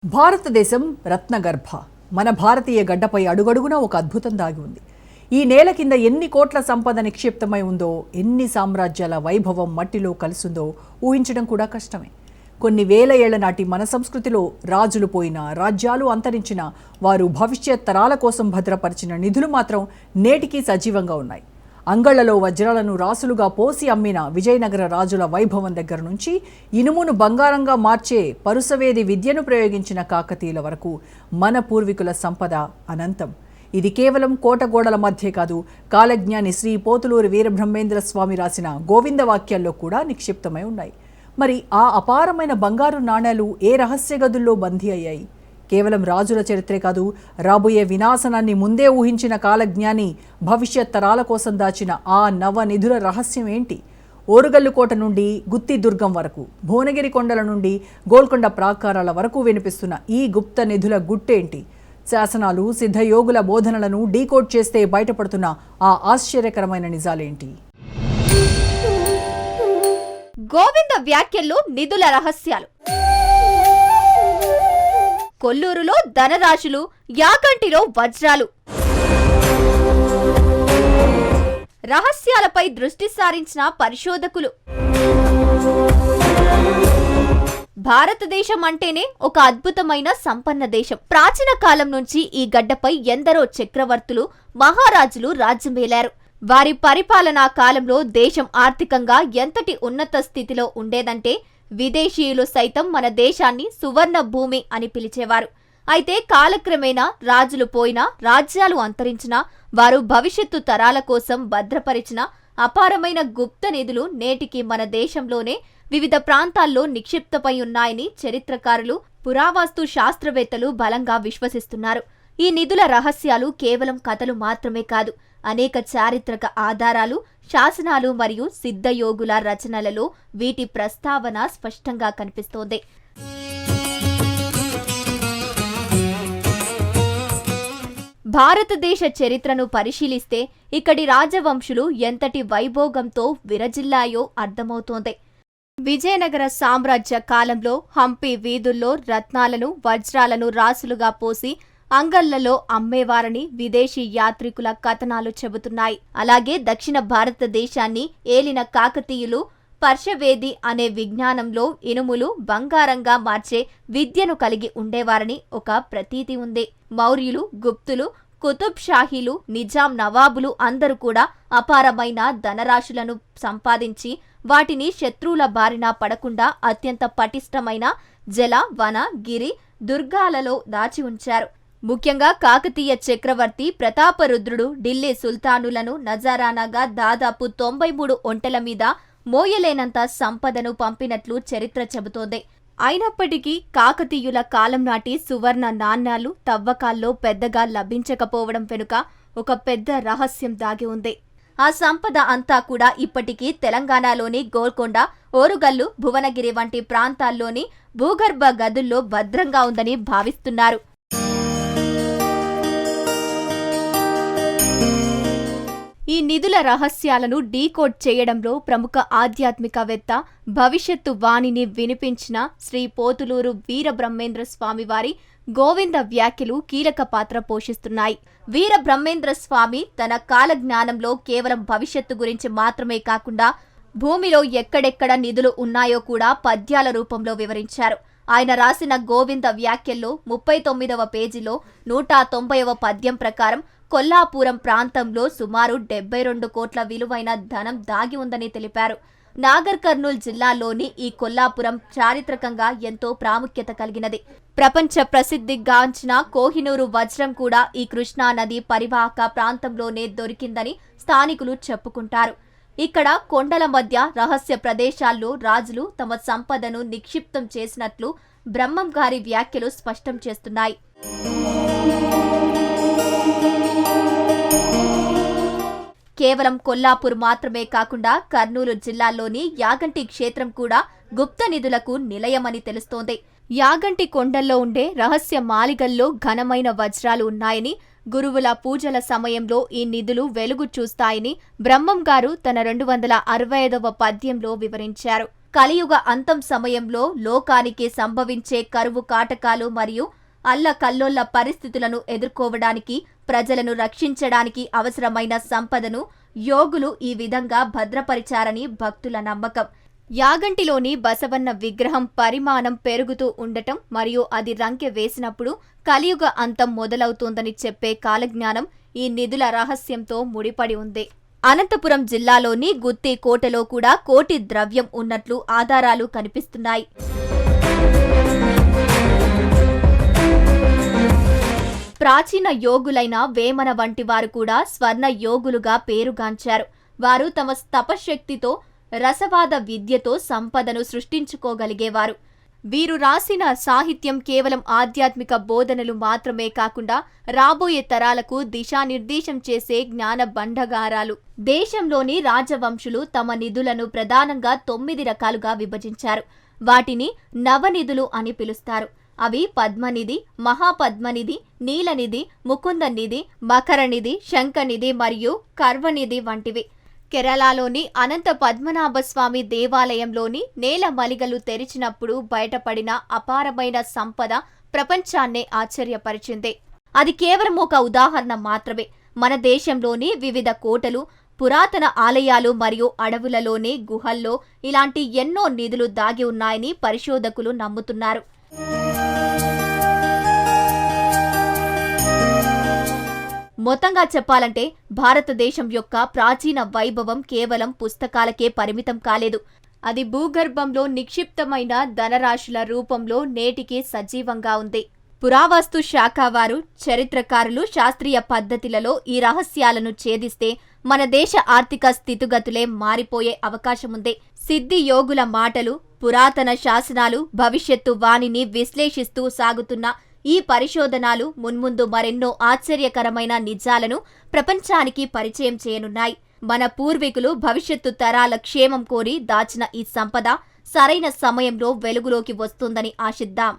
భారతదేశం రత్నగర్భ. మన భారతీయ గడ్డపై అడుగడుగునా ఒక అద్భుతం దాగి ఉంది. ఈ నేల కింద ఎన్ని కోట్ల సంపద నిక్షిప్తమై ఉందో, ఎన్ని సామ్రాజ్యాల వైభవం మట్టిలో కలిసిందో ఊహించడం కూడా కష్టమే. కొన్ని వేల ఏళ్ల నాటి మన సంస్కృతిలో రాజులు పోయినా, రాజ్యాలు అంతరించినా, వారు భవిష్యత్ తరాల కోసం భద్రపరిచిన నిధులు మాత్రం నేటికీ సజీవంగా ఉన్నాయి. అంగళ్లలో వజ్రాలను రాసులుగా పోసి అమ్మిన విజయనగర రాజుల వైభవం దగ్గర నుంచి ఇనుమును బంగారంగా మార్చే పరుసవేది విద్యను ప్రయోగించిన కాకతీయుల వరకు మన పూర్వీకుల సంపద అనంతం. ఇది కేవలం కోటగోడల మధ్య కాదు, కాలజ్ఞాని శ్రీ పోతులూరి వీరబ్రహ్మేంద్ర స్వామి రాసిన గోవింద వాక్యాల్లో కూడా నిక్షిప్తమై ఉన్నాయి. మరి ఆ అపారమైన బంగారు నాణేలు ఏ రహస్య గదుల్లో బందీ అయ్యాయి? కేవలం రాజుల చరిత్రే కాదు, రాబోయే వినాశనాన్ని ముందే ఊహించిన కాలజ్ఞాని భవిష్యత్ తరాల కోసం దాచిన ఆ నవనిధుల రహస్యం ఏంటి? ఓరుగల్లు కోట నుండి గుత్తి దుర్గం వరకు, భువనగిరి కొండల నుండి గోల్కొండ ప్రాకారాల వరకు వినిపిస్తున్న ఈ గుప్త నిధుల గుట్టేంటి? శాసనాలు, సిద్ధయోగుల బోధనలను డీకోడ్ చేస్తే బయటపడుతున్న ఆ ఆశ్చర్యకరమైన నిజాలేంటి? గోవింద వ్యాఖ్యల్లో నిధుల రహస్యాలు. కొల్లూరులో ధనరాశులు, యాగంటిలో వజ్రాలు. రహస్యాలపై దృష్టి సారించిన పరిశోధకులు. భారతదేశం అంటేనే ఒక అద్భుతమైన సంపన్న దేశం. ప్రాచీన కాలం నుంచి ఈ గడ్డపై ఎందరో చక్రవర్తులు, మహారాజులు రాజ్యమేలారు. వారి పరిపాలనా కాలంలో దేశం ఆర్థికంగా ఎంతటి ఉన్నత స్థితిలో ఉండేదంటే విదేశీయులు సైతం మన దేశాన్ని సువర్ణ భూమి అని పిలిచేవారు. అయితే కాలక్రమేణా రాజులు పోయినా, రాజ్యాలు అంతరించినా, వారు భవిష్యత్తు తరాల కోసం భద్రపరిచిన అపారమైన గుప్త నిధులు నేటికి మన దేశంలోనే వివిధ ప్రాంతాల్లో నిక్షిప్తమై ఉన్నాయని చరిత్రకారులు, పురావస్తు శాస్త్రవేత్తలు బలంగా విశ్వసిస్తున్నారు. ఈ నిధుల రహస్యాలు కేవలం కథలు మాత్రమే కాదు, అనేక చారిత్రక ఆధారాలు, శాసనాలు మరియు సిద్ధయోగుల రచనలలో వీటి ప్రస్తావన స్పష్టంగా కనిపిస్తోంది. భారతదేశ చరిత్రను పరిశీలిస్తే ఇక్కడి రాజవంశులు ఎంతటి వైభోగంతో విరజిల్లాయో అర్థమవుతోంది. విజయనగర సామ్రాజ్య కాలంలో హంపి వీధుల్లో రత్నాలను, వజ్రాలను రాసులుగా పోసి అంగళ్లలో అమ్మేవారని విదేశీ యాత్రికుల కథనాలు చెబుతున్నాయి. అలాగే దక్షిణ భారతదేశాన్ని ఏలిన కాకతీయులు పర్షవేది అనే విజ్ఞానంలో ఇనుములు బంగారంగా మార్చే విద్యను కలిగి ఉండేవారని ఒక ప్రతీతి ఉంది. మౌర్యులు, గుప్తులు, కుతుబ్ షాహీలు, నిజాం నవాబులు అందరూ కూడా అపారమైన ధనరాశులను సంపాదించి వాటిని శత్రువుల బారిన పడకుండా అత్యంత పటిష్టమైన జల, వన, గిరి దుర్గాలలో దాచి ఉంచారు. ముఖ్యంగా కాకతీయ చక్రవర్తి ప్రతాపరుద్రుడు ఢిల్లీ సుల్తానులను నజరానాగా దాదాపు 93 ఒంటెల మీద మోయలేనంత సంపదను పంపినట్లు చరిత్ర చెబుతోంది. అయినప్పటికీ కాకతీయుల కాలం నాటి సువర్ణ నాణ్యాలు తవ్వకాల్లో పెద్దగా లభించకపోవడం వెనుక ఒక పెద్ద రహస్యం దాగి ఉంది. ఆ సంపద అంతా కూడా ఇప్పటికీ తెలంగాణలోని గోల్కొండ, ఓరుగల్లు, భువనగిరి వంటి ప్రాంతాల్లోని భూగర్భ గదుల్లో భద్రంగా ఉందని భావిస్తున్నారు. ఈ నిధుల రహస్యాలను డీకోడ్ చేయడంలో ప్రముఖ ఆధ్యాత్మికవేత్త, భవిష్యత్తు వాణిని వినిపించిన శ్రీ పోతులూరు వీరబ్రహ్మేంద్ర స్వామి వారి గోవింద వ్యాఖ్యలు కీలక పాత్ర పోషిస్తున్నాయి. వీరబ్రహ్మేంద్ర స్వామి తన కాలజ్ఞానంలో కేవలం భవిష్యత్తు గురించి మాత్రమే కాకుండా భూమిలో ఎక్కడెక్కడ నిధులు ఉన్నాయో కూడా పద్యాల రూపంలో వివరించారు. ఆయన రాసిన గోవింద వ్యాఖ్యల్లో 39వ పేజీలో 190వ పద్యం ప్రకారం కొల్లాపురం ప్రాంతంలో సుమారు 72 కోట్ల విలువైన ధనం దాగి ఉందని తెలిపారు. నాగర్ కర్నూల్ జిల్లాలోని ఈ కొల్లాపురం చారిత్రకంగా ఎంతో ప్రాముఖ్యత కలిగినది. ప్రపంచ ప్రసిద్ధిగాంచిన కోహినూరు వజ్రం కూడా ఈ కృష్ణా నది పరివాహక ప్రాంతంలోనే దొరికిందని స్థానికులు చెప్పుకుంటారు. ఇక్కడ కొండల మధ్య రహస్య ప్రదేశాల్లో రాజులు తమ సంపదను నిక్షిప్తం చేసినట్లు బ్రహ్మం గారి వ్యాఖ్యలు స్పష్టం చేస్తున్నాయి. కేవలం కొల్లాపూర్ మాత్రమే కాకుండా కర్నూలు జిల్లాలోని యాగంటి క్షేత్రం కూడా గుప్త నిధులకు నిలయమని తెలుస్తోంది. యాగంటి కొండల్లో ఉండే రహస్య మాలిగల్లో ఘనమైన వజ్రాలు ఉన్నాయని, గురువుల పూజల సమయంలో ఈ నిధులు వెలుగు చూస్తాయని బ్రహ్మం గారు తన 265వ పద్యంలో వివరించారు. కలియుగ అంతం సమయంలో లోకానికి సంభవించే కరువు కాటకాలు మరియు అల్లకల్లోల పరిస్థితులను ఎదుర్కోవడానికి ప్రజలను రక్షించడానికి అవసరమైన సంపదను యోగులు ఈ విధంగా భద్రపరిచారని భక్తుల నమ్మకం. యాగంటిలోని బసవన్న విగ్రహం పరిమాణం పెరుగుతూ ఉండటం మరియు అది రంకె వేసినప్పుడు కలియుగ అంతం మొదలవుతోందని చెప్పే కాలజ్ఞానం ఈ నిధుల రహస్యంతో ముడిపడి ఉంది. అనంతపురం జిల్లాలోని గుత్తి కోటలో కూడా కోటి ద్రవ్యం ఉన్నట్లు ఆధారాలు కనిపిస్తున్నాయి. ప్రాచీన యోగులైన వేమన వంటి వారు కూడా స్వర్ణ యోగులుగా పేరుగాంచారు. వారు తమ తపశక్తితో రసవాద విద్యతో సంపదను సృష్టించుకోగలిగేవారు. వీరు రాసిన సాహిత్యం కేవలం ఆధ్యాత్మిక బోధనలు మాత్రమే కాకుండా రాబోయే తరాలకు దిశానిర్దేశం చేసే జ్ఞాన బండగారాలు. దేశంలోని రాజవంశులు తమ నిధులను ప్రధానంగా 9 రకాలుగా విభజించారు. వాటిని నవనిధులు అని పిలుస్తారు. అవి పద్మనిధి, మహాపద్మనిధి, నీలనిధి, ముకుందనిధి, మకరనిధి, శంఖనిధి మరియు కర్వనిధి వంటివి. కేరళలోని అనంత పద్మనాభస్వామి దేవాలయంలోని నేల మలిగలు తెరిచినప్పుడు బయటపడిన అపారమైన సంపద ప్రపంచాన్నే ఆశ్చర్యపరిచింది. అది కేవలం ఒక ఉదాహరణ మాత్రమే. మన దేశంలోని వివిధ కోటలు, పురాతన ఆలయాలు మరియు అడవులలోని గుహల్లో ఇలాంటి ఎన్నో నిధులు దాగి ఉన్నాయని పరిశోధకులు నమ్ముతున్నారు. మొత్తంగా చెప్పాలంటే భారతదేశం యొక్క ప్రాచీన వైభవం కేవలం పుస్తకాలకే పరిమితం కాలేదు. అది భూగర్భంలో నిక్షిప్తమైన ధనరాశుల రూపంలో నేటికి సజీవంగా ఉంది. పురావస్తు శాఖ వారు, చరిత్రకారులు శాస్త్రీయ పద్ధతులలో ఈ రహస్యాలను ఛేదిస్తే మన దేశ ఆర్థిక స్థితిగతులే మారిపోయే అవకాశముంది. సిద్ధి యోగుల మాటలు, పురాతన శాసనాలు, భవిష్యత్తు వాణిని విశ్లేషిస్తూ సాగుతున్న ఈ పరిశోధనలు మున్ముందు మరెన్నో ఆశ్చర్యకరమైన నిజాలను ప్రపంచానికి పరిచయం చేయనున్నాయి. మన పూర్వీకులు భవిష్యత్తు తరాల క్షేమం కోరి దాచిన ఈ సంపద సరైన సమయంలో వెలుగులోకి వస్తుందని ఆశిద్దాం.